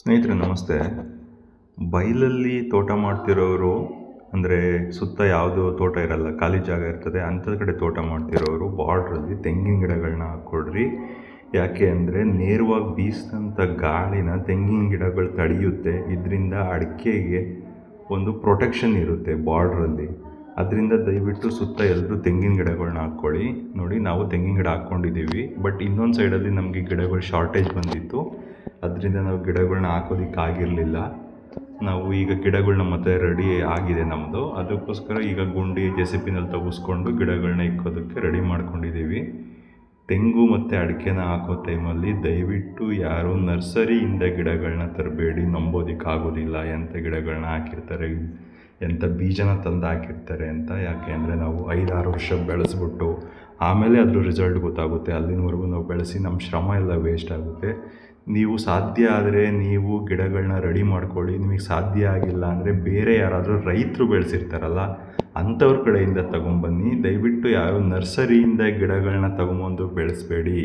ಸ್ನೇಹಿತರೆ ನಮಸ್ತೆ. ಬೈಲಲ್ಲಿ ತೋಟ ಮಾಡ್ತಿರೋರು ಅಂದರೆ ಸುತ್ತ ಯಾವುದೂ ತೋಟ ಇರಲ್ಲ, ಖಾಲಿ ಜಾಗ ಇರ್ತದೆ. ಅಂಥ ಕಡೆ ತೋಟ ಮಾಡ್ತಿರೋರು ಬಾರ್ಡ್ರಲ್ಲಿ ತೆಂಗಿನ ಗಿಡಗಳನ್ನ ಹಾಕ್ಕೊಡ್ರಿ. ಯಾಕೆ ಅಂದರೆ ನೇರವಾಗಿ ಬೀಸಿದಂಥ ಗಾಳಿನ ತೆಂಗಿನ ಗಿಡಗಳು ತಡೆಯುತ್ತೆ. ಇದರಿಂದ ಅಡಿಕೆಗೆ ಒಂದು ಪ್ರೊಟೆಕ್ಷನ್ ಇರುತ್ತೆ ಬಾರ್ಡ್ರಲ್ಲಿ. ಅದರಿಂದ ದಯವಿಟ್ಟು ಸುತ್ತ ಎಲ್ಲರೂ ತೆಂಗಿನ ಗಿಡಗಳನ್ನ ಹಾಕ್ಕೊಳ್ಳಿ. ನೋಡಿ, ನಾವು ತೆಂಗಿನ ಗಿಡ ಹಾಕ್ಕೊಂಡಿದ್ದೀವಿ. ಬಟ್ ಇನ್ನೊಂದು ಸೈಡಲ್ಲಿ ನಮಗೆ ಗಿಡಗಳು ಶಾರ್ಟೇಜ್ ಬಂದಿತ್ತು. ಅದರಿಂದ ನಾವು ಗಿಡಗಳನ್ನ ಹಾಕೋದಕ್ಕಾಗಿರಲಿಲ್ಲ. ನಾವು ಈಗ ಗಿಡಗಳನ್ನ ಮತ್ತೆ ರೆಡಿ ಆಗಿದೆ ನಮ್ಮದು. ಅದಕ್ಕೋಸ್ಕರ ಈಗ ಗುಂಡಿ ಜೆಸಿಪಿನಲ್ಲಿ ತೆಗೆಸ್ಕೊಂಡು ಗಿಡಗಳನ್ನ ಇಕ್ಕೋದಕ್ಕೆ ರೆಡಿ ಮಾಡ್ಕೊಂಡಿದ್ದೀವಿ. ತೆಂಗು ಮತ್ತು ಅಡಿಕೆನ ಹಾಕೋ ಟೈಮಲ್ಲಿ ದಯವಿಟ್ಟು ಯಾರು ನರ್ಸರಿಯಿಂದ ಗಿಡಗಳನ್ನ ತರಬೇಡಿ. ನಂಬೋದಕ್ಕಾಗೋದಿಲ್ಲ ಎಂಥ ಗಿಡಗಳನ್ನ ಹಾಕಿರ್ತಾರೆ, ಎಂಥ ಬೀಜನ ತಂದು ಹಾಕಿರ್ತಾರೆ ಅಂತ. ಯಾಕೆ ಅಂದರೆ ನಾವು 5-6 ವರ್ಷ ಬೆಳೆಸ್ಬಿಟ್ಟು ಆಮೇಲೆ ಅದ್ರ ರಿಸಲ್ಟ್ ಗೊತ್ತಾಗುತ್ತೆ. ಅಲ್ಲಿನವರೆಗೂ ನಾವು ಬೆಳೆಸಿ ನಮ್ಮ ಶ್ರಮ ಎಲ್ಲ ವೇಸ್ಟ್ ಆಗುತ್ತೆ. ನೀವು ಸಾಧ್ಯ ಆದರೆ ನೀವು ಗಿಡಗಳನ್ನ ರೆಡಿ ಮಾಡ್ಕೊಳ್ಳಿ. ನಿಮಗೆ ಸಾಧ್ಯ ಆಗಿಲ್ಲ ಅಂದರೆ ಬೇರೆ ಯಾರಾದರೂ ರೈತರು ಬೆಳೆಸಿರ್ತಾರಲ್ಲ ಅಂಥವ್ರ ಕಡೆಯಿಂದ ತೊಗೊಂಬನ್ನಿ. ದಯವಿಟ್ಟು ಯಾರು ನರ್ಸರಿಯಿಂದ ಗಿಡಗಳನ್ನ ತೊಗೊಂಬಂದು ಬೆಳೆಸಬೇಡಿ.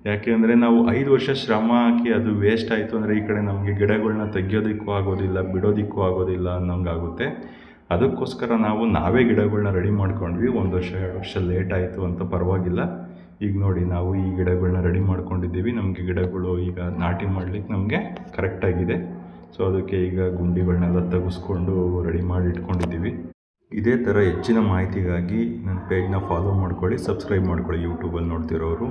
ಯಾಕೆ ಅಂದರೆ ನಾವು 5 ವರ್ಷ ಶ್ರಮ ಹಾಕಿ ಅದು ವೇಸ್ಟ್ ಆಯಿತು ಅಂದರೆ ಈ ಕಡೆ ನಮಗೆ ಗಿಡಗಳನ್ನ ತೆಗಿಯೋದಕ್ಕೂ ಆಗೋದಿಲ್ಲ, ಬಿಡೋದಕ್ಕೂ ಆಗೋದಿಲ್ಲ ಅನ್ನೋಂಗಾಗುತ್ತೆ. ಅದಕ್ಕೋಸ್ಕರ ನಾವೇ ಗಿಡಗಳನ್ನ ರೆಡಿ ಮಾಡ್ಕೊಂಡ್ವಿ. 1 ವರ್ಷ 2 ವರ್ಷ ಲೇಟ್ ಆಯಿತು ಅಂತ ಪರವಾಗಿಲ್ಲ. ಈಗ ನೋಡಿ, ನಾವು ಈ ಗಿಡಗಳನ್ನ ರೆಡಿ ಮಾಡ್ಕೊಂಡಿದ್ದೀವಿ. ನಮಗೆ ಗಿಡಗಳು ಈಗ ನಾಟಿ ಮಾಡಲಿಕ್ಕೆ ನಮಗೆ ಕರೆಕ್ಟಾಗಿದೆ. ಸೊ ಅದಕ್ಕೆ ಈಗ ಗುಂಡಿಗಳನ್ನೆಲ್ಲ ತೆಗೆಸ್ಕೊಂಡು ರೆಡಿ ಮಾಡಿ ಇಟ್ಕೊಂಡಿದ್ದೀವಿ. ಇದೇ ಥರ ಹೆಚ್ಚಿನ ಮಾಹಿತಿಗಾಗಿ ನನ್ನ ಪೇಜ್ನ ಫಾಲೋ ಮಾಡ್ಕೊಳ್ಳಿ, ಸಬ್ಸ್ಕ್ರೈಬ್ ಮಾಡ್ಕೊಳ್ಳಿ ಯೂಟ್ಯೂಬಲ್ಲಿ ನೋಡ್ತಿರೋರು.